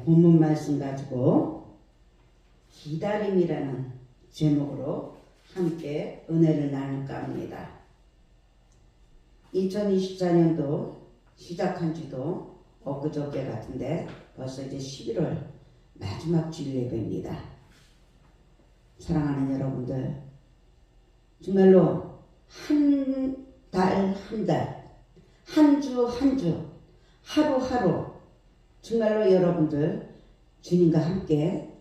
본문 말씀 가지고 기다림이라는 제목으로 함께 은혜를 나눌까 합니다. 2024년도 시작한 지도 엊그저께 같은데 벌써 이제 11월 마지막 주일 예배입니다. 사랑하는 여러분들, 정말로 한 달 한 달, 한 주 한 주, 하루하루 정말로 여러분들 주님과 함께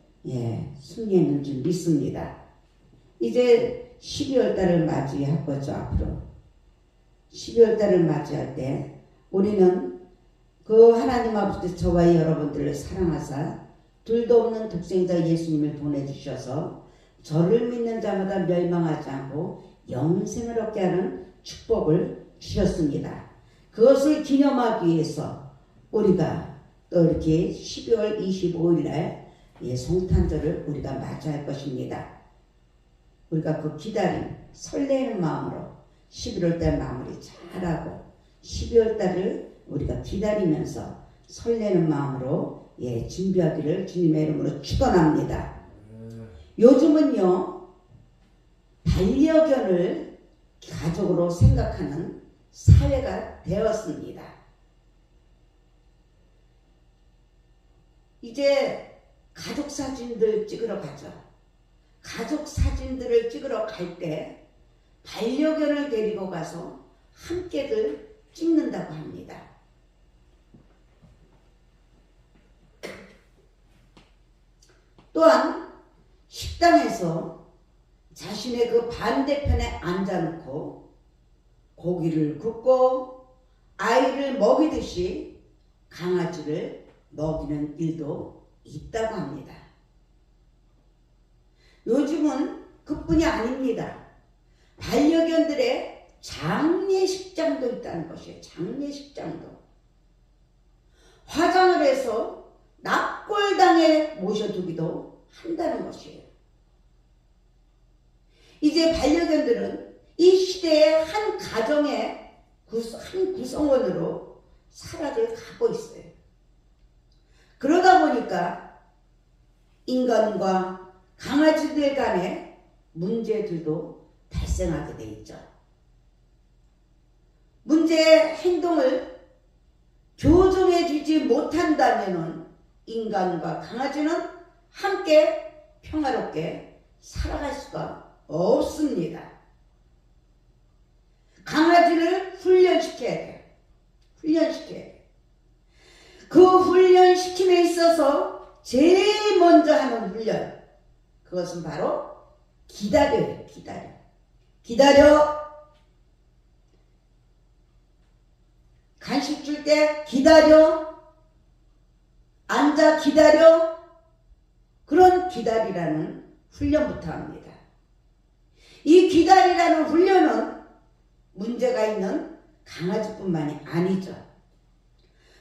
승리했는 줄 믿습니다. 이제 12월 달을 맞이할 거죠. 앞으로 12월 달을 맞이할 때 우리는 그 하나님 아버지 저와 여러분들을 사랑하사 둘도 없는 독생자 예수님을 보내주셔서 저를 믿는 자마다 멸망하지 않고 영생을 얻게 하는 축복을 주셨습니다. 그것을 기념하기 위해서 우리가 또 이렇게 12월 25일 날 성탄절을 우리가 맞이할 것입니다. 우리가 그 기다림, 설레는 마음으로 11월 달 마무리 잘하고 12월 달을 우리가 기다리면서 설레는 마음으로 준비하기를 주님의 이름으로 축원합니다. 요즘은요, 반려견을 가족으로 생각하는 사회가 되었습니다. 이제 가족 사진들 찍으러 가죠. 가족 사진들을 찍으러 갈 때 반려견을 데리고 가서 함께들 찍는다고 합니다. 또한 식당에서 자신의 그 반대편에 앉아놓고 고기를 굽고 아이를 먹이듯이 강아지를 먹이는 일도 있다고 합니다. 요즘은 그뿐이 아닙니다. 반려견들의 장례식장도 있다는 것이에요. 장례식장도. 화장을 해서 납골당에 모셔두기도 한다는 것이에요. 이제 반려견들은 이 시대의 한 가정의 한 구성원으로 살아를 가고 있어요. 그러다 보니까 인간과 강아지들 간의 문제들도 발생하게 돼 있죠. 문제의 행동을 교정해 주지 못한다면 인간과 강아지는 함께 평화롭게 살아갈 수가 없습니다. 강아지를 훈련시켜야 돼요. 훈련시켜야 돼요. 그 훈련시킴에 있어서 제일 먼저 하는 훈련, 그것은 바로 기다려요. 기다려. 간식 줄 때 기다려. 앉아 기다려. 그런 기다리라는 훈련부터 합니다. 이 기다리라는 훈련은 문제가 있는 강아지뿐만이 아니죠.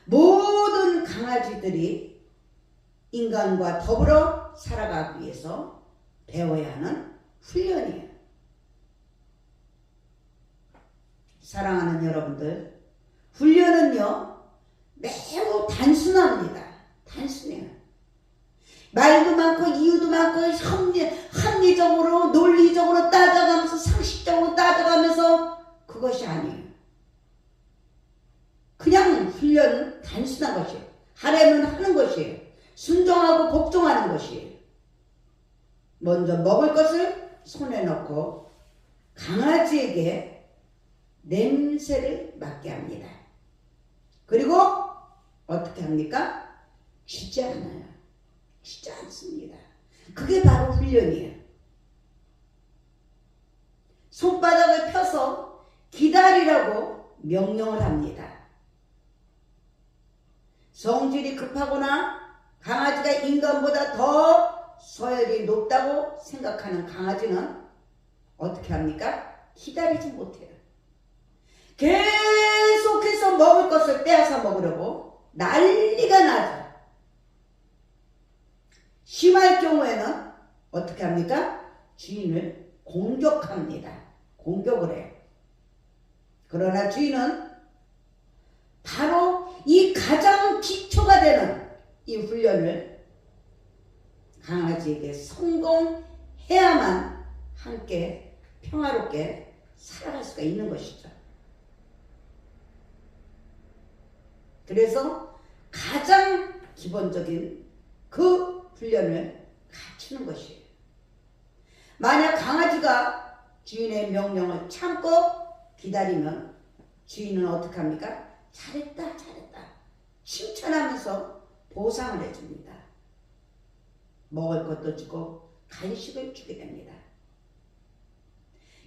모든 강아지들이 인간과 더불어 살아가기 위해서 배워야 하는 훈련이에요. 사랑하는 여러분들, 훈련은요 매우 단순합니다. 단순해요. 말도 많고 이유도 많고 합리적으로 논리적으로 따져가면서 상식적으로 따져가면서 그것이 아니에요. 그냥 훈련은 단순한 것이에요. 하려면 하는 것이에요. 순종하고 복종하는 것이에요. 먼저 먹을 것을 손에 넣고 강아지에게 냄새를 맡게 합니다. 그리고 어떻게 합니까? 쥐지 않아요. 쥐지 않습니다. 그게 바로 훈련이에요. 손바닥을 펴서 기다리라고 명령을 합니다. 성질이 급하거나 강아지가 인간보다 더 서열이 높다고 생각하는 강아지는 어떻게 합니까? 기다리지 못해요. 계속해서 먹을 것을 빼앗아 먹으려고 난리가 나죠. 심할 경우에는 어떻게 합니까? 주인을 공격합니다. 공격을 해요. 그러나 주인은 바로 이 가장 기초가 되는 이 훈련 해야만 함께 평화롭게 살아갈 수가 있는 것이죠. 그래서 가장 기본적인 그 훈련을 갖추는 것이에요. 만약 강아지가 주인의 명령을 참고 기다리면 주인은 어떻게 합니까? 잘했다 잘했다 칭찬하면서 보상을 해줍니다. 먹을 것도 주고 간식을 주게 됩니다.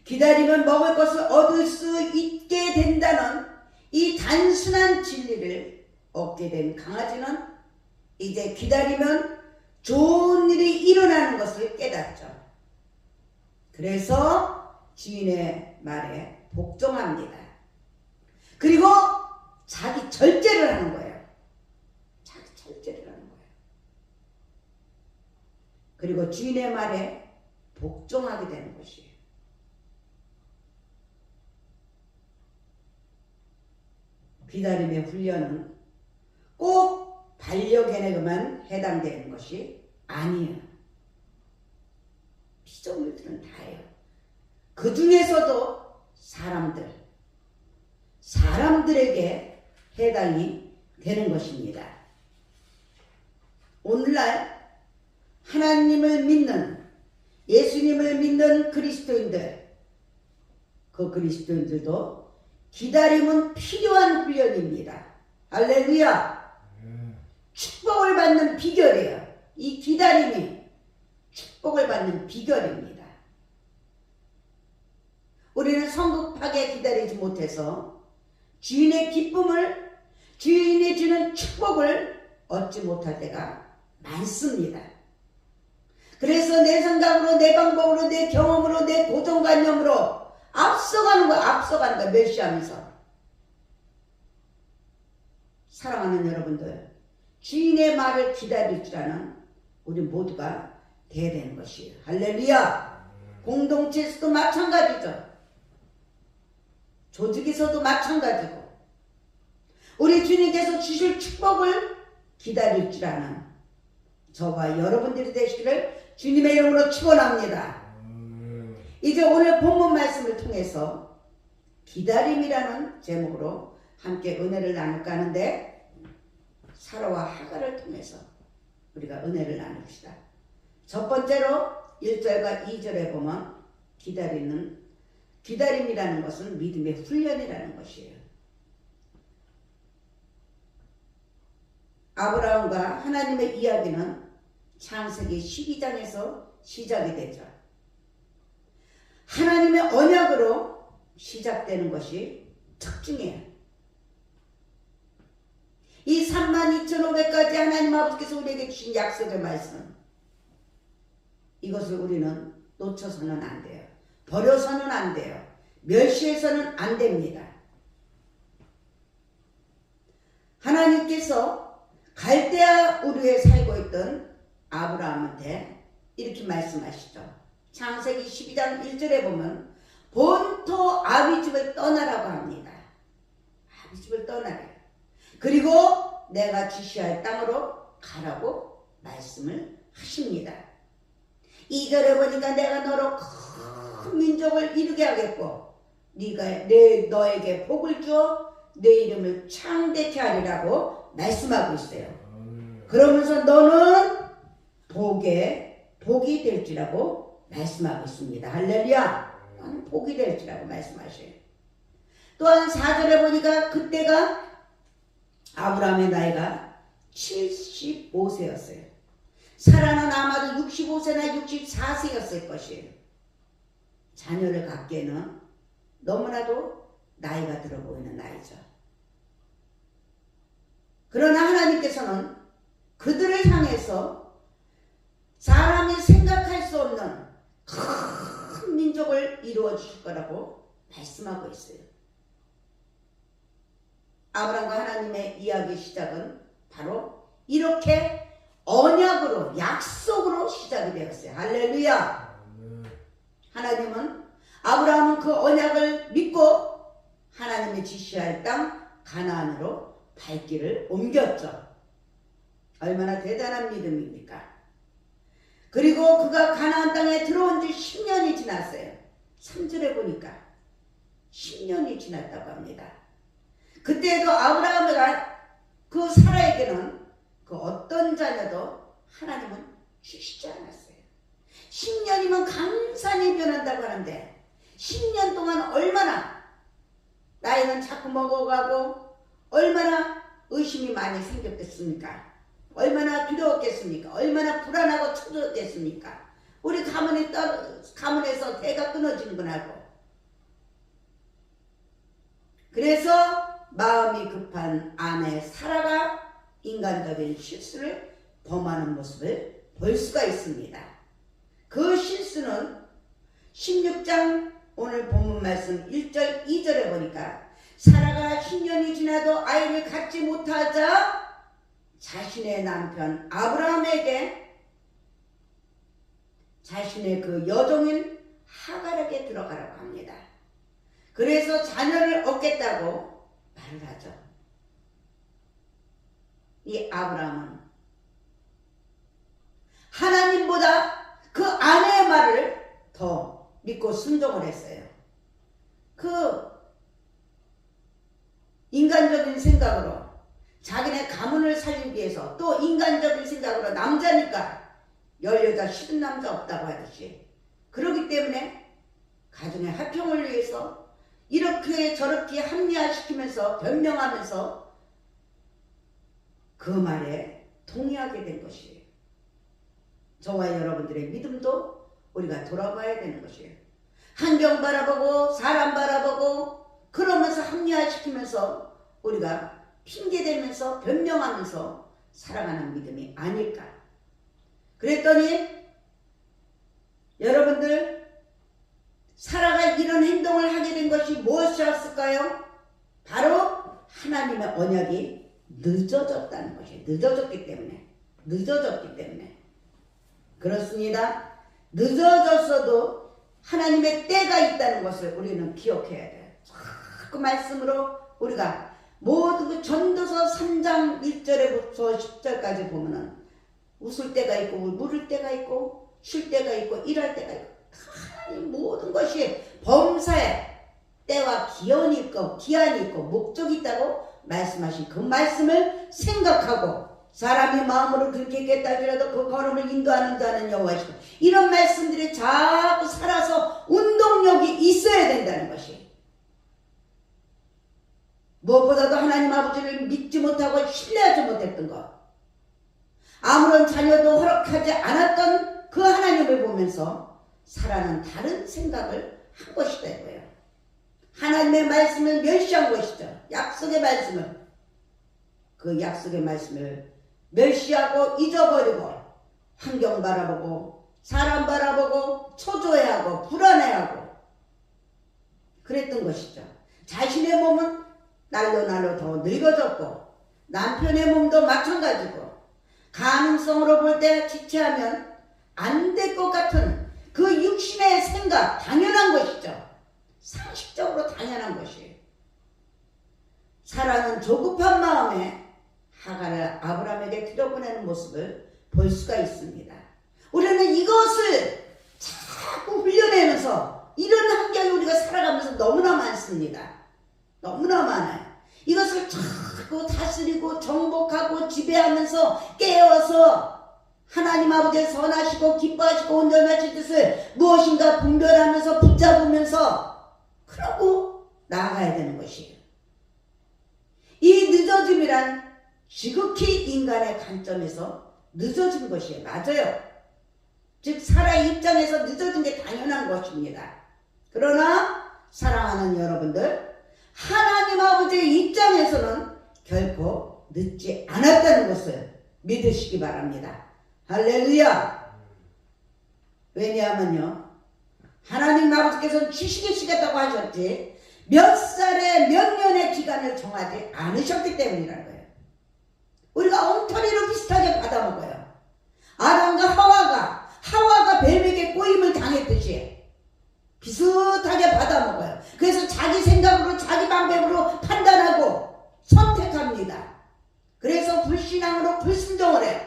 기다리면 먹을 것을 얻을 수 있게 된다는 이 단순한 진리를 얻게 된 강아지는 이제 기다리면 좋은 일이 일어나는 것을 깨닫죠. 그래서 주인의 말에 복종합니다. 그리고 자기 절제를 하는 거예요. 자기 절제를 하는 거예요. 그리고 주인의 말에 복종하게 되는 것이에요. 기다림의 훈련은 꼭 반려견에게만 해당되는 것이 아니에요. 피조물들은 다예요. 그 중에서도 사람들에게 해당이 되는 것입니다. 오늘날 하나님을 믿는, 예수님을 믿는 그리스도인들, 그 그리스도인들도 기다림은 필요한 훈련입니다. 할렐루야! 축복을 받는 비결이에요. 이 기다림이 축복을 받는 비결입니다. 우리는 성급하게 기다리지 못해서 주인의 기쁨을, 주인이 주는 축복을 얻지 못할 때가 많습니다. 그래서 내 생각으로, 내 방법으로, 내 경험으로, 내 고정관념으로 앞서가는 거야, 멸시하면서. 사랑하는 여러분들, 주인의 말을 기다릴 줄 아는 우리 모두가 돼야 되는 것이에요. 할렐루야! 공동체에서도 마찬가지죠. 조직에서도 마찬가지고, 우리 주님께서 주실 축복을 기다릴 줄 아는 저와 여러분들이 되시기를 주님의 이름으로 축원합니다. 이제 오늘 본문 말씀을 통해서 기다림이라는 제목으로 함께 은혜를 나눌까 하는데, 사라와 하갈을 통해서 우리가 은혜를 나눕시다. 첫 번째로 1절과 2절에 보면 기다림이라는 것은 믿음의 훈련이라는 것이에요. 아브라함과 하나님의 이야기는 창세기 12장에서 시작이 되죠. 하나님의 언약으로 시작되는 것이 특징이에요. 이 32,500가지 하나님 아버지께서 우리에게 주신 약속의 말씀, 이것을 우리는 놓쳐서는 안 돼요. 버려서는 안 돼요. 멸시해서는 안 됩니다. 하나님께서 갈대아 우르에 살고 있던 아브라함한테 이렇게 말씀하시죠. 창세기 12장 1절에 보면 본토 아비집을 떠나라고 합니다. 아비집을 떠나래요. 그리고 내가 지시할 땅으로 가라고 말씀을 하십니다. 2절에 보니까 내가 너로 큰 민족을 이루게 하겠고 너에게 복을 주어 내 이름을 창대케 하리라고 말씀하고 있어요. 그러면서 너는 복이 될지라고 말씀하고 있습니다. 할렐루야! 너는 복이 될지라고 말씀하셔요. 또한 4절에 보니까 그때가 아브라함의 나이가 75세였어요. 사라는 아마도 65세나 64세였을 것이에요. 자녀를 갖기에는 너무나도 나이가 들어 보이는 나이죠. 그러나 하나님께서는 그들을 향해서 사람이 생각할 수 없는 큰 민족을 이루어 주실 거라고 말씀하고 있어요. 아브라함과 하나님의 이야기 시작은 바로 이렇게 언약으로, 약속으로 시작이 되었어요. 할렐루야! 하나님은, 아브라함은 그 언약을 믿고 하나님의 지시할 땅 가나안으로 발길을 옮겼죠. 얼마나 대단한 믿음입니까? 그리고 그가 가나안 땅에 들어온 지 10년이 지났어요. 3절에 보니까 10년이 지났다고 합니다. 그때도 아브라함과 그 사라에게는 그 어떤 자녀도 하나님은 주시지 않았어요. 10년이면 강산이 변한다고 하는데 10년 동안 얼마나 나이는 자꾸 먹어가고 얼마나 의심이 많이 생겼겠습니까? 얼마나 두려웠겠습니까? 얼마나 불안하고 초조했겠습니까? 우리 가문에서 대가 끊어지는 거라고. 그래서 마음이 급한 아내 사라가 인간적인 실수를 범하는 모습을 볼 수가 있습니다. 그 실수는 16장 오늘 본문 말씀 1절 2절에 보니까 사라가 10년이 지나도 아이를 갖지 못하자 자신의 남편 아브라함에게 자신의 그 여종인 하갈에게 들어가라고 합니다. 그래서 자녀를 얻겠다고 말을 하죠. 이 아브라함은 하나님보다 그 아내의 말을 더 믿고 순종을 했어요. 그 인간적인 생각으로 자기네 가문을 살리기 위해서 또 인간적인 생각으로 남자니까 열여자 싫은 남자 없다고 하듯이 그렇기 때문에 가정의 화평을 위해서 이렇게 저렇게 합리화시키면서 변명하면서 그 말에 동의하게 된 것이에요. 저와 여러분들의 믿음도 우리가 돌아봐야 되는 것이에요. 환경 바라보고 사람 바라보고 그러면서 합리화시키면서 우리가 핑계대면서 변명하면서 살아가는 믿음이 아닐까. 그랬더니 여러분들 사라가 이런 행동을 하게 된 것이 무엇이었을까요? 바로 하나님의 언약이 늦어졌다는 것이에요. 늦어졌기 때문에 그렇습니다. 늦어졌어도 하나님의 때가 있다는 것을 우리는 기억해야 돼요. 그 말씀으로 우리가 모든 그 전도서 3장 1절에부터 10절까지 보면은 웃을 때가 있고 물을 때가 있고 쉴 때가 있고 일할 때가 있고 하나님 모든 것이 범사에 때와 기한이 있고 목적이 있다고 말씀하신 그 말씀을 생각하고 사람이 마음으로 그렇게 깨달으라도 그 걸음을 인도하는 자는 여호와시고 이런 말씀들이 자꾸 살아서 운동력이 있어야 된다는 것이 무엇보다도 하나님 아버지를 믿지 못하고 신뢰하지 못했던 것 아무런 자녀도 허락하지 않았던 그 하나님을 보면서 사라는 다른 생각을 한 것이다 이거예요. 하나님의 말씀을 멸시한 것이죠. 약속의 말씀을 그 약속의 말씀을 멸시하고 잊어버리고 환경 바라보고 사람 바라보고 초조해하고 불안해하고 그랬던 것이죠. 자신의 몸은 날로 더 늙어졌고 남편의 몸도 마찬가지고 가능성으로 볼 때 지체하면 안 될 것 같은 그 육신의 생각 당연한 것이죠. 상식적으로 당연한 것이에요. 사라는 조급한 마음에 하갈을 아브라함에게 들여보내는 모습을 볼 수가 있습니다. 우리는 이것을 자꾸 훈련하면서 이런 환경이 우리가 살아가면서 너무나 많습니다. 너무나 많아요. 이것을 자꾸 다스리고 정복하고 지배하면서 깨워서 하나님 아버지의 선하시고 기뻐하시고 온전하신 뜻을 무엇인가 분별하면서 붙잡으면서 그러고 나아가야 되는 것이에요. 이 늦어짐이란 지극히 인간의 관점에서 늦어진 것이에요. 맞아요. 즉 사라의 입장에서 늦어진 게 당연한 것입니다. 그러나 사랑하는 여러분들 하나님 아버지의 입장에서는 결코 늦지 않았다는 것을 믿으시기 바랍니다. 할렐루야. 왜냐하면요 하나님 아버지께서는 주시겠다고 하셨지 몇 살에 몇 년의 기간을 정하지 않으셨기 때문이라는 거예요. 우리가 엉터리로 비슷하게 받아먹어요. 아담과 하와가 뱀에게 꼬임을 당했듯이 비슷하게 받아먹어요. 그래서 자기 생각으로 자기 방법으로 판단하고 선택합니다. 그래서 불신앙으로 불순종을 해요.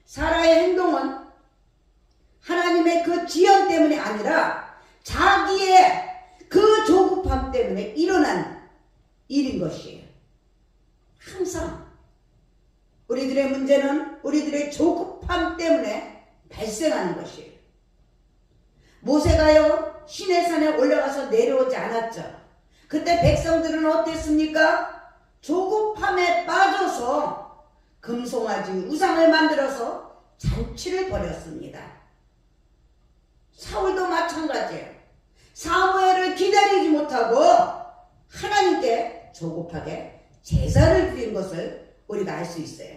사라의 행동은 하나님의 그 지연 때문이 아니라 자기의 그 조급함 때문에 일어난 일인 것이에요. 항상 우리들의 문제는 우리들의 조급함 때문에 발생하는 것이에요. 모세가요 시내산에 올라가서 내려오지 않았죠. 그때 백성들은 어땠습니까? 조급함에 빠져서 금송아지 우상을 만들어서 잔치를 벌였습니다. 사울도 마찬가지예요. 사무엘을 기다리지 못하고 하나님께 조급하게 제사를 드린 것을 우리가 알 수 있어요.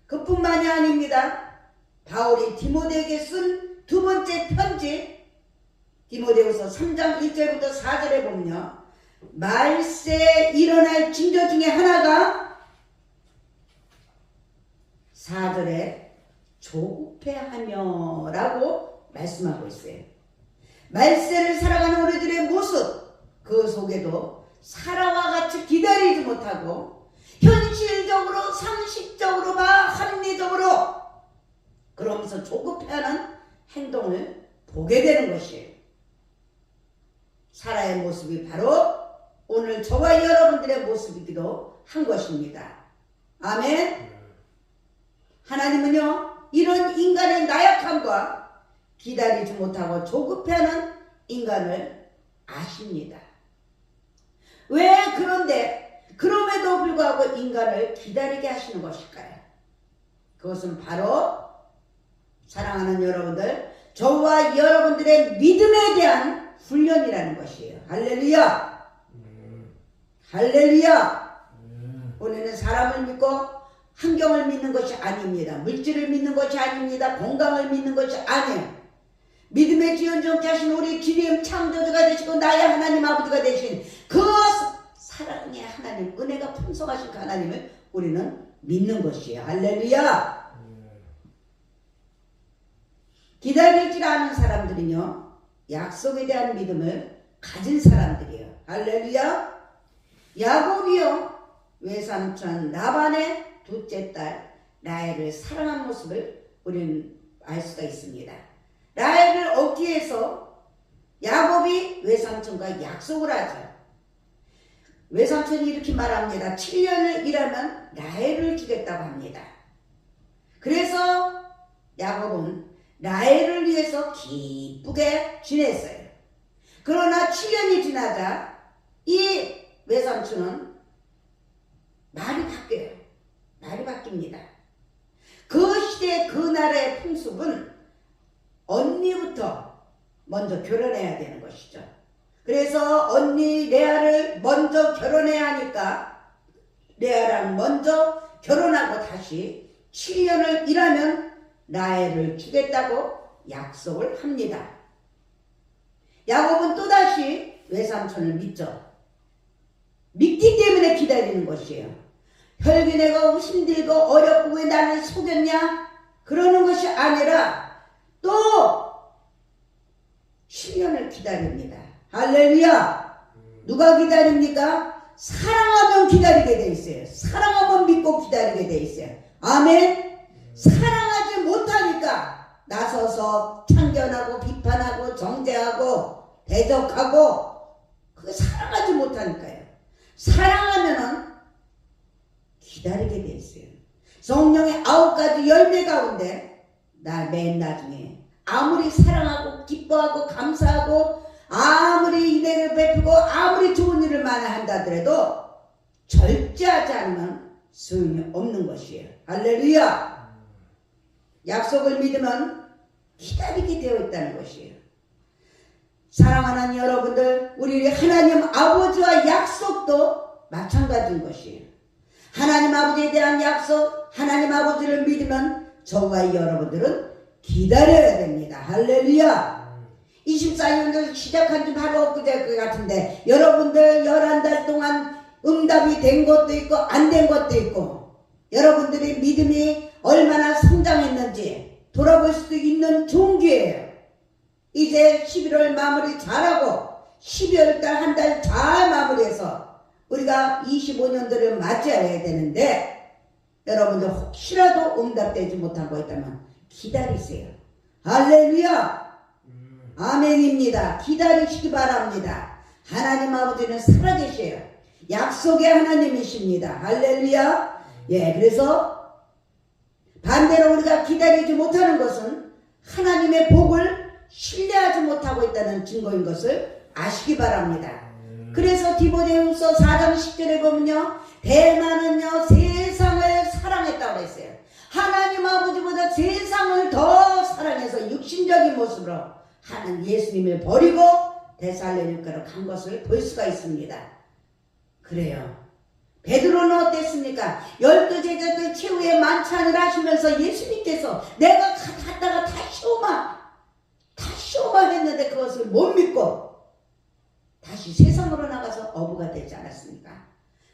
그뿐만이 아닙니다. 바울이 디모데에게 쓴 두 번째 편지 디모데후서 3장 1절부터 4절에 보면요. 말세에 일어날 징조 중에 하나가 4절에 조급해하며 라고 말씀하고 있어요. 말세를 살아가는 우리들의 모습 그 속에도 사라와 같이 기다리지 못하고 현실적으로 상식적으로 합리적으로 그러면서 조급해하는 행동을 보게 되는 것이에요. 사라의 모습이 바로 오늘 저와 여러분들의 모습이기도 한 것입니다. 아멘. 하나님은요 이런 인간의 나약함과 기다리지 못하고 조급해하는 인간을 아십니다. 왜 그런데 그럼에도 불구하고 인간을 기다리게 하시는 것일까요? 그것은 바로 사랑하는 여러분들 저와 여러분들의 믿음에 대한 훈련이라는 것이에요. 할렐루야. 할렐루야. 우리는 사람을 믿고 환경을 믿는 것이 아닙니다. 물질을 믿는 것이 아닙니다. 건강을 믿는 것이 아니에요. 믿음의 지연정케 하신 우리 주님 창조주가 되시고 나의 하나님 아버지가 되신 그 사랑의 하나님 은혜가 풍성하신 그 하나님을 우리는 믿는 것이에요. 할렐루야. 기다리지 않은 사람들은요 약속에 대한 믿음을 가진 사람들이에요. 할렐루야. 야곱이요 외삼촌 라반의 둘째 딸 라헬을 사랑한 모습을 우리는 알 수가 있습니다. 라헬을 얻기 위해서 야곱이 외삼촌과 약속을 하죠. 외삼촌이 이렇게 말합니다. 7년을 일하면 라헬을 주겠다고 합니다. 그래서 야곱은 라헬을 위해서 기쁘게 지냈어요. 그러나 7년이 지나자 이 외삼촌은 말이 바뀌어요. 말이 바뀝니다. 그 시대 그 나라의 풍습은 언니부터 먼저 결혼해야 되는 것이죠. 그래서 언니 레아를 먼저 결혼해야 하니까 레아랑 먼저 결혼하고 다시 7년을 일하면 라헬을 주겠다고 약속을 합니다. 야곱은 또다시 외삼촌을 믿죠. 믿기 때문에 기다리는 것이에요. 혈기 내가 힘들고 어렵고 왜 나를 속였냐? 그러는 것이 아니라 또 7년을 기다립니다. 할렐루야. 누가 기다립니까? 사랑하면 기다리게 돼 있어요. 사랑하면 믿고 기다리게 돼 있어요. 아멘. 사랑하지 못하니까 나서서 참견하고 비판하고 정죄하고 대적하고 그거 사랑하지 못하니까요. 사랑하면은 기다리게 돼 있어요. 성령의 9가지 열매 가운데 맨 나중에 아무리 사랑하고 기뻐하고 감사하고 아무리 은혜를 베푸고 아무리 좋은 일을 많이 한다 하더라도 절제하지 않으면 소용이 없는 것이에요. 할렐루야. 약속을 믿으면 기다리게 되어 있다는 것이에요. 사랑하는 여러분들, 우리 하나님 아버지와 약속도 마찬가지인 것이에요. 하나님 아버지에 대한 약속, 하나님 아버지를 믿으면 저와 여러분들은 기다려야 됩니다. 할렐루야. 24년도 시작한 지 바로 엊그제 같은데 여러분들 11달 동안 응답이 된 것도 있고 안 된 것도 있고 여러분들의 믿음이 얼마나 성장했는지 돌아볼 수도 있는 좋은 기회예요. 이제 11월 마무리 잘하고 12월달 한 달 잘 마무리해서 우리가 25년도를 맞이해야 되는데 여러분들 혹시라도 응답되지 못한 거 있다면 기다리세요. 할렐루야. 아멘입니다. 기다리시기 바랍니다. 하나님 아버지는 살아계셔요. 약속의 하나님이십니다. 할렐루야. 예, 그래서 반대로 우리가 기다리지 못하는 것은 하나님의 복을 신뢰하지 못하고 있다는 증거인 것을 아시기 바랍니다. 그래서 디모데후서 4장 10절에 보면요, 대만은요 세상을 사랑했다고 했어요. 하나님 아버지보다 세상을 더 사랑해서 육신적인 모습으로 하는 예수님을 버리고 데살로니가로 간 것을 볼 수가 있습니다. 그래요. 베드로는 어땠습니까? 12제자들 최후의 만찬을 하시면서 예수님께서 내가 갔다가 다시 오마 했는데 그것을 못 믿고 다시 세상으로 나가서 어부가 되지 않았습니까?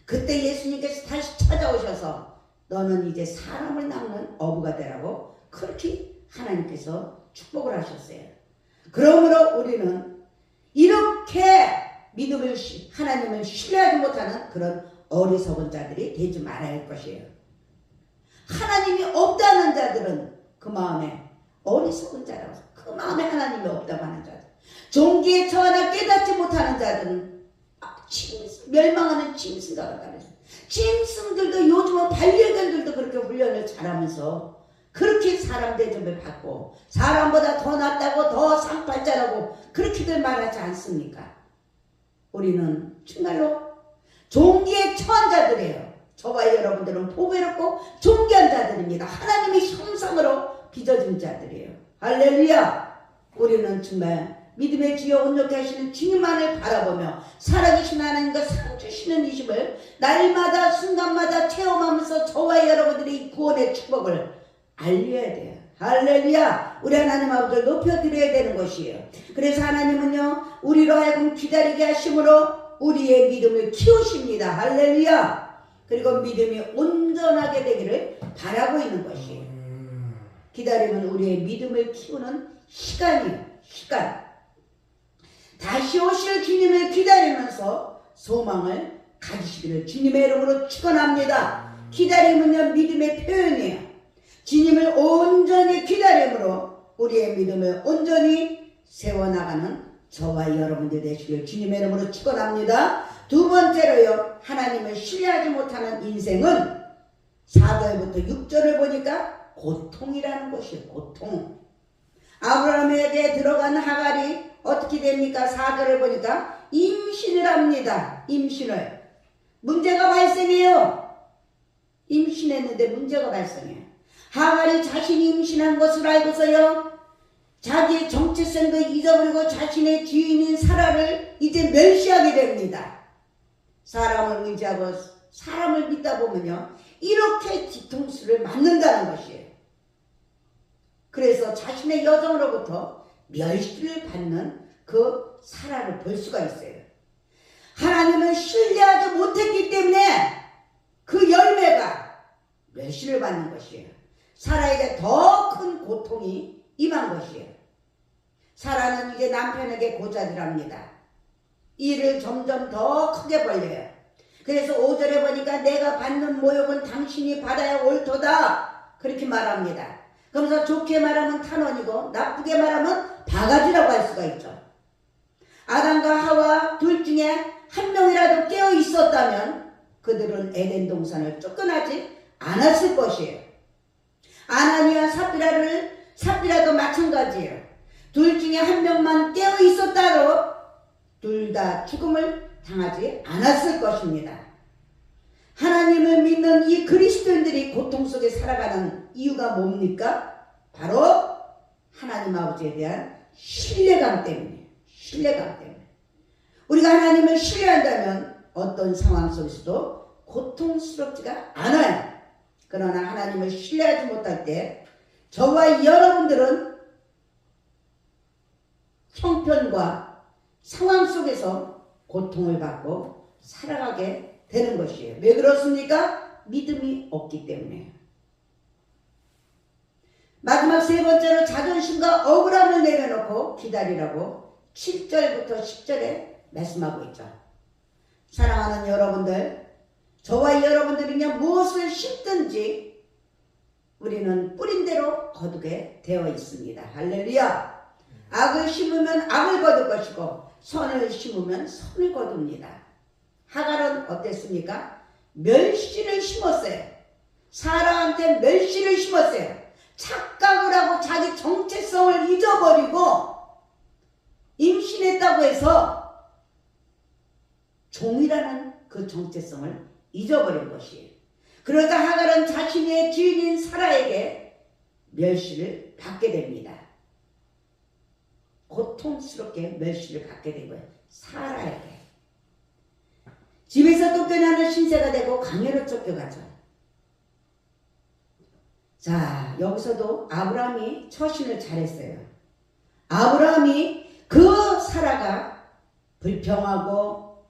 그때 예수님께서 다시 찾아오셔서 너는 이제 사람을 낚는 어부가 되라고 그렇게 하나님께서 축복을 하셨어요. 그러므로 우리는 이렇게 믿음을 하나님을 신뢰하지 못하는 그런 어리석은 자들이 되지 말아야 할 것이에요. 하나님이 없다는 자들은 그 마음에 어리석은 자라고, 그 마음에 하나님이 없다고 하는 자들, 종기에 처하나 깨닫지 못하는 자들은 멸망하는 짐승과 같다. 짐승들도 요즘은 반려견들도 그렇게 훈련을 잘하면서 그렇게 사람 대접을 받고 사람보다 더 낫다고 더 상팔자라고 그렇게들 말하지 않습니까? 우리는 정말로 종기에 처한 자들이에요. 저와 여러분들은 보배롭고 존귀한 자들입니다. 하나님의 형상으로 빚어진 자들이에요. 할렐루야. 우리는 정말 믿음의 주여 온전케 하시는 주님만을 바라보며 살아계신 하나님과 상 주시는 이 집을 날마다 순간마다 체험하면서 저와 여러분들이 구원의 축복을 알려야 돼요. 할렐루야. 우리 하나님 아버지를 높여드려야 되는 것이에요. 그래서 하나님은요 우리로 하여금 기다리게 하심으로 우리의 믿음을 키우십니다. 할렐루야. 그리고 믿음이 온전하게 되기를 바라고 있는 것이에요. 기다림은 우리의 믿음을 키우는 시간이에요. 시간. 다시 오실 주님을 기다리면서 소망을 가지시기를 주님의 이름으로 축원합니다. 기다림은요 믿음의 표현이에요. 주님을 온전히 기다림으로 우리의 믿음을 온전히 세워나가는 저와 여러분들 되시길 주님의 이름으로 축원합니다. 두 번째로요, 하나님을 신뢰하지 못하는 인생은 4절부터 6절을 보니까 고통이라는 것이에요. 고통. 아브라함에게 들어간 하갈이 어떻게 됩니까? 4절을 보니까 임신을 합니다. 임신을. 문제가 발생해요. 임신했는데 문제가 발생해요. 하갈이 자신이 임신한 것을 알고서요, 자기의 정체성도 잊어버리고 자신의 주인인 사라를 이제 멸시하게 됩니다. 사람을 의지하고 사람을 믿다 보면요 이렇게 뒤통수를 맞는다는 것이에요. 그래서 자신의 여정으로부터 멸시를 받는 그 사라를 볼 수가 있어요. 하나님을 신뢰하지 못했기 때문에 그 열매가 멸시를 받는 것이에요. 사라에게 더 큰 고통이 임한 것이에요. 사라는 이제 남편에게 고자질합니다. 일을 점점 더 크게 벌려요. 그래서 5절에 보니까 내가 받는 모욕은 당신이 받아야 옳도다 그렇게 말합니다. 그러면서 좋게 말하면 탄원이고 나쁘게 말하면 바가지라고 할 수가 있죠. 아담과 하와 둘 중에 한 명이라도 깨어 있었다면 그들은 에덴 동산을 쫓겨나지 않았을 것이에요. 아나니와 삽비라도 마찬가지예요. 둘 중에 한 명만 깨어 있었다도 둘 다 죽음을 당하지 않았을 것입니다. 하나님을 믿는 이 그리스도인들이 고통 속에 살아가는 이유가 뭡니까? 바로 하나님 아버지에 대한 신뢰감 때문이에요. 신뢰감 때문에. 우리가 하나님을 신뢰한다면 어떤 상황 속에서도 고통스럽지가 않아요. 그러나 하나님을 신뢰하지 못할 때 저와 여러분들은 형편과 상황 속에서 고통을 받고 살아가게 되는 것이에요. 왜 그렇습니까? 믿음이 없기 때문에. 마지막 세 번째로 자존심과 억울함을 내려놓고 기다리라고 7절부터 10절에 말씀하고 있죠. 사랑하는 여러분들, 저와 여러분들이 그냥 무엇을 심든지 우리는 뿌린 대로 거두게 되어 있습니다. 할렐루야. 악을 심으면 악을 거둘 것이고 선을 심으면 선을 거둡니다. 하갈은 어땠습니까? 멸시를 심었어요. 사라한테 멸시를 심었어요. 착각을 하고 자기 정체성을 잊어버리고 임신했다고 해서 종이라는 그 정체성을 잊어버린 것이에요. 그러자 하갈은 자신의 주인인 사라에게 멸시를 받게 됩니다. 고통스럽게 멸시를 받게 되고요. 사라에게. 집에서 쫓겨나는 신세가 되고 강해로 쫓겨가죠. 자, 여기서도 아브라함이 처신을 잘했어요. 아브라함이 그 사라가 불평하고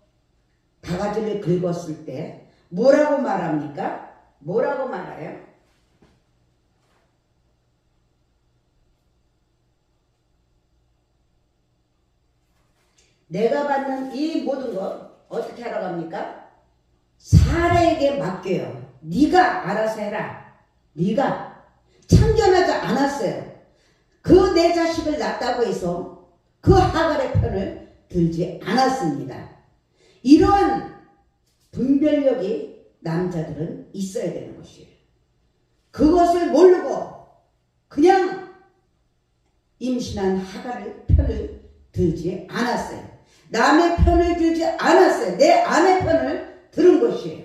바가지를 긁었을 때 뭐라고 말합니까? 뭐라고 말해요? 내가 받는 이 모든 것 어떻게 하러 갑니까? 사라에게 맡겨요. 네가 알아서 해라. 네가 참견하지 않았어요. 그 내 자식을 낳았다고 해서 그 하갈의 편을 들지 않았습니다. 이런 분별력이 남자들은 있어야 되는 것이에요. 그것을 모르고 그냥 임신한 하갈의 편을 들지 않았어요. 남의 편을 들지 않았어요. 내 아내 편을 들은 것이에요.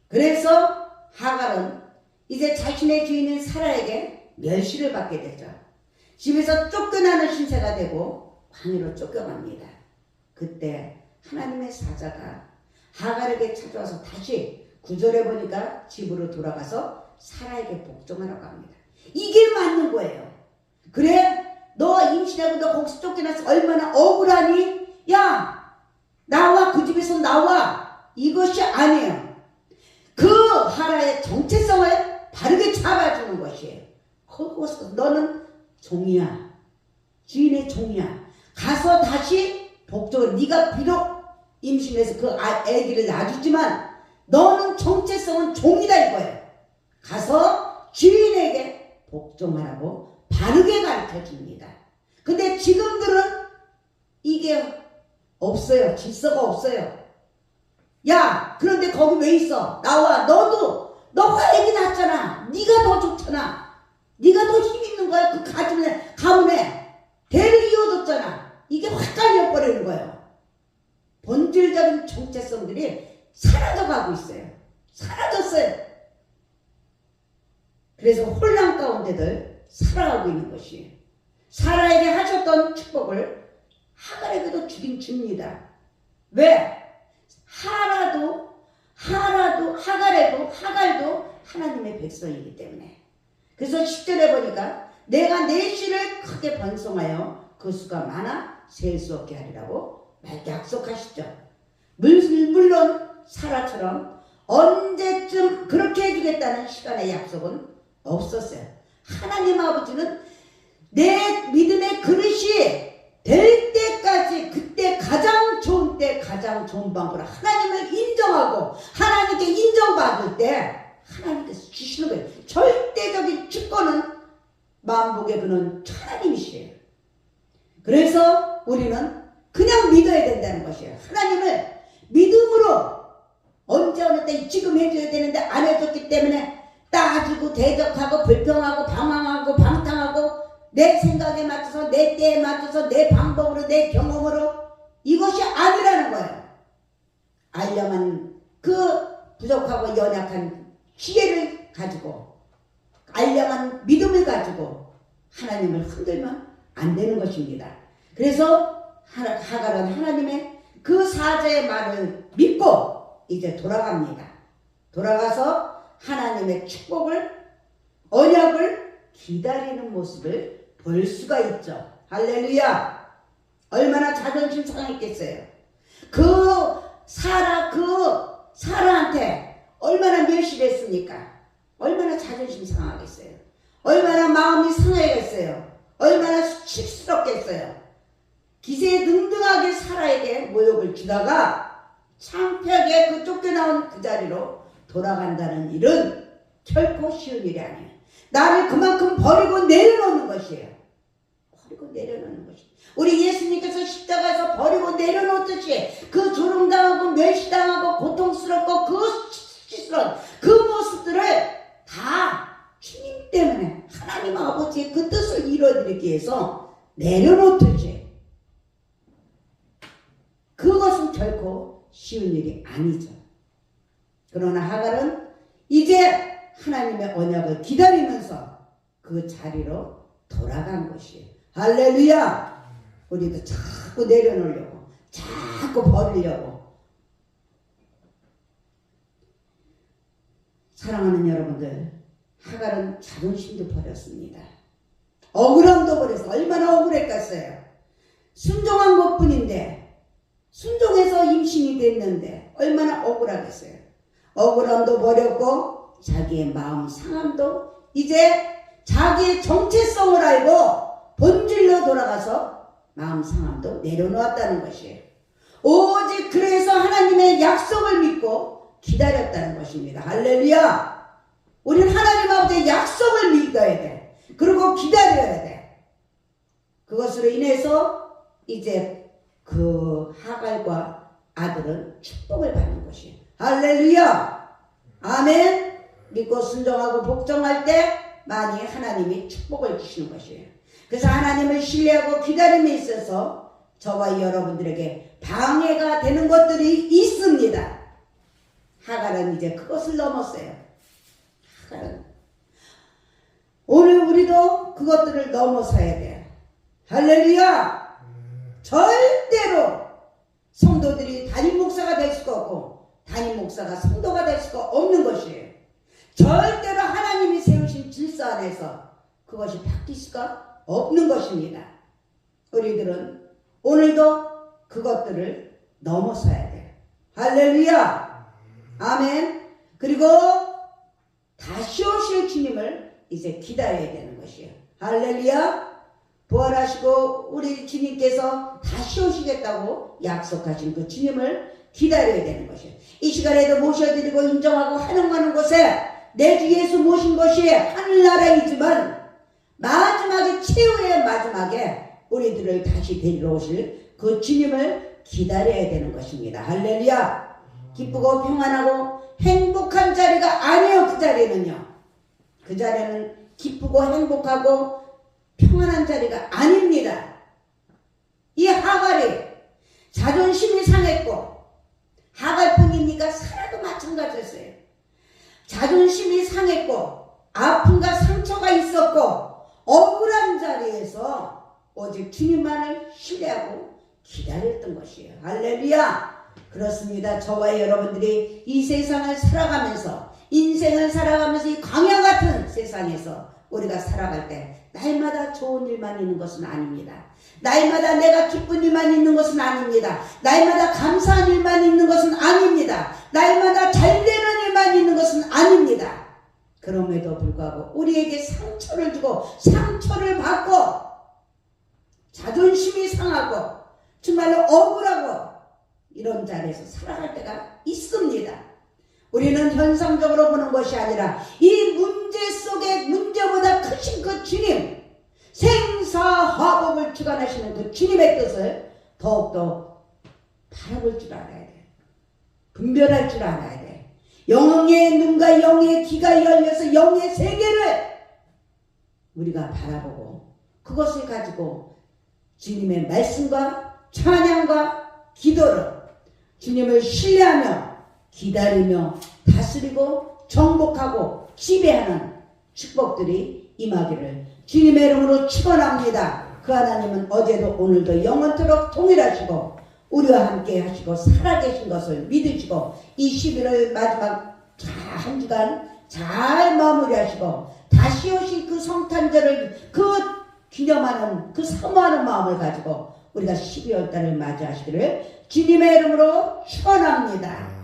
그래서 하갈은 이제 자신의 주인인 사라에게 멸시를 받게 되죠. 집에서 쫓겨나는 신세가 되고 광야로 쫓겨갑니다. 그때 하나님의 사자가 하갈에게 찾아와서 다시 9절에 보니까 집으로 돌아가서 사라에게 복종하라고 합니다. 이게 맞는 거예요. 그래? 너 임신하고 너 거기서 쫓겨나서 얼마나 억울하니? 야, 나와. 그 집에서 나와. 이것이 아니에요. 그 하라의 정체성을 바르게 잡아주는 것이에요. 거기서 너는 종이야. 주인의 종이야. 가서 다시 복종을. 네가 비록 임신해서 그 아기를 낳아주지만 너는 정체성은 종이다 이거예요. 가서 주인에게 복종하라고 바르게 가르쳐줍니다. 근데 지금들은 이게 없어요. 질서가 없어요. 야, 그런데 거기 왜 있어? 나와. 너가 애기 낳았잖아. 네가 더 좋잖아. 네가 더 힘 있는 거야. 그 가문에 대를 이어줬잖아. 이게 확 깔려버리는 거예요. 본질적인 정체성들이 사라져가고 있어요. 사라졌어요. 그래서 혼란 가운데들 살아가고 있는 것이에요. 사라에게 하셨던 축복을 하갈에게도 주긴 줍니다. 왜? 하갈도 하나님의 백성이기 때문에. 그래서 10절에 보니까 내가 내 씨를 크게 번성하여 그 수가 많아 셀 수 없게 하리라고 약속하시죠. 물론 사라처럼 언제쯤 그렇게 해주겠다는 시간의 약속은 없었어요. 하나님 아버지는 내 믿음의 그릇이 될 때까지 그때 가장 좋은 때 가장 좋은 방법으로 하나님을 인정하고 하나님께 인정받을 때 하나님께서 주시는 거예요. 절대적인 주권은 만복의 그는 하나님이시에요. 그래서 우리는 그냥 믿어야 된다는 것이에요. 하나님을 믿음으로 언제 어느 때 지금 해줘야 되는데 안 해줬기 때문에 따지고 대적하고 불평하고 방황하고 방탕하고 내 생각에 맞춰서 내 때에 맞춰서 내 방법으로 내 경험으로 이것이 아니라는 거예요. 알량한 그 부족하고 연약한 지혜를 가지고 알량한 믿음을 가지고 하나님을 흔들면 안 되는 것입니다. 그래서 하갈은 하나님의 그 사자의 말을 믿고 이제 돌아갑니다. 돌아가서 하나님의 축복을 언약을 기다리는 모습을 볼 수가 있죠. 할렐루야. 얼마나 자존심 상했겠어요. 그 사라한테 얼마나 멸시했습니까? 얼마나 자존심 상하겠어요. 얼마나 마음이 상하겠어요. 얼마나 수치스럽겠어요. 기세등등하게 사라에게 모욕을 주다가 창피하게 그 쫓겨나온 그 자리로 돌아간다는 일은 결코 쉬운 일이 아니에요. 나를 그만큼 버리고 내려놓는 것이에요. 버리고 내려놓는 것이에요. 우리 예수님께서 십자가에서 버리고 내려놓듯이 그 조롱당하고 멸시당하고 고통스럽고 그 수치스러운 그 모습들을 다 주님 때문에 하나님 아버지의 그 뜻을 이루어드리기 위해서 내려놓듯이, 그것은 결코 쉬운 일이 아니죠. 그러나 하갈은 이제 하나님의 언약을 기다리면서 그 자리로 돌아간 것이에요. 할렐루야! 우리도 자꾸 내려놓으려고, 자꾸 버리려고. 사랑하는 여러분들, 하갈은 자존심도 버렸습니다. 억울함도 버려서 얼마나 억울했겠어요. 순종한 것뿐인데, 순종해서 임신이 됐는데 얼마나 억울하겠어요. 억울함도 버렸고 자기의 마음 상함도 이제 자기의 정체성을 알고 본질로 돌아가서 마음 상함도 내려놓았다는 것이에요. 오직 그래서 하나님의 약속을 믿고 기다렸다는 것입니다. 할렐루야! 우리는 하나님 아버지의 약속을 믿어야 돼. 그리고 기다려야 돼. 그것으로 인해서 이제 그 하갈과 아들은 축복을 받는 것이에요. 할렐루야! 아멘! 믿고 순종하고 복종할 때 많이 하나님이 축복을 주시는 것이에요. 그래서 하나님을 신뢰하고 기다림에 있어서 저와 여러분들에게 방해가 되는 것들이 있습니다. 하갈은 이제 그것을 넘었어요. 하갈은 오늘 우리도 그것들을 넘어서야 돼요. 할렐루야! 절대로 성도들이 담임 목사가 될 수가 없고 담임 목사가 성도가 될 수가 없는 것이에요. 절대로 하나님이 세우신 질서 안에서 그것이 바뀔 수가 없는 것입니다. 우리들은 오늘도 그것들을 넘어서야 돼요. 할렐루야! 아멘! 그리고 다시 오실 주님을 이제 기다려야 되는 것이에요. 할렐루야! 부활하시고 우리 주님께서 다시 오시겠다고 약속하신 그 주님을 기다려야 되는 것이에요. 이 시간에도 모셔드리고 인정하고 환영하는 곳에 내 주 예수 모신 것이 하늘나라이지만 마지막에 최후의 마지막에 우리들을 다시 데리러 오실 그 주님을 기다려야 되는 것입니다. 할렐루야! 기쁘고 평안하고 행복한 자리가 아니에요. 그 자리는요. 그 자리는 기쁘고 행복하고 평안한 자리가 아닙니다. 이 하갈이 자존심이 상했고, 하갈뿐입니까? 사라도 마찬가지였어요. 자존심이 상했고 아픔과 상처가 있었고 억울한 자리에서 오직 주님만을 신뢰하고 기다렸던 것이에요. 할렐루야! 그렇습니다. 저와 여러분들이 이 세상을 살아가면서, 인생을 살아가면서 이 광야 같은 세상에서 우리가 살아갈 때 날마다 좋은 일만 있는 것은 아닙니다. 날마다 내가 기쁜 일만 있는 것은 아닙니다. 날마다 감사한 일만 있는 것은 아닙니다. 날마다 잘 되는 일만 있는 것은 아닙니다. 그럼에도 불구하고 우리에게 상처를 주고 상처를 받고 자존심이 상하고 정말로 억울하고 이런 자리에서 살아갈 때가 있습니다. 우리는 현상적으로 보는 것이 아니라 이 문제 속에 문제보다 크신 그 주님, 생사화복을 주관하시는 그 주님의 뜻을 더욱더 바라볼 줄 알아야 돼. 분별할 줄 알아야 돼. 영의 눈과 영의 귀가 열려서 영의 세계를 우리가 바라보고 그것을 가지고 주님의 말씀과 찬양과 기도로 주님을 신뢰하며 기다리며 다스리고 정복하고 지배하는 축복들이 임하기를 주님의 이름으로 축원합니다. 그 하나님은 어제도 오늘도 영원토록 동일하시고 우리와 함께 하시고 살아계신 것을 믿으시고 이 11월 마지막 한 주간 잘 마무리하시고 다시 오실 그 성탄절을 그 기념하는 그 사모하는 마음을 가지고 우리가 12월 달을 맞이하시기를 주님의 이름으로 축원합니다.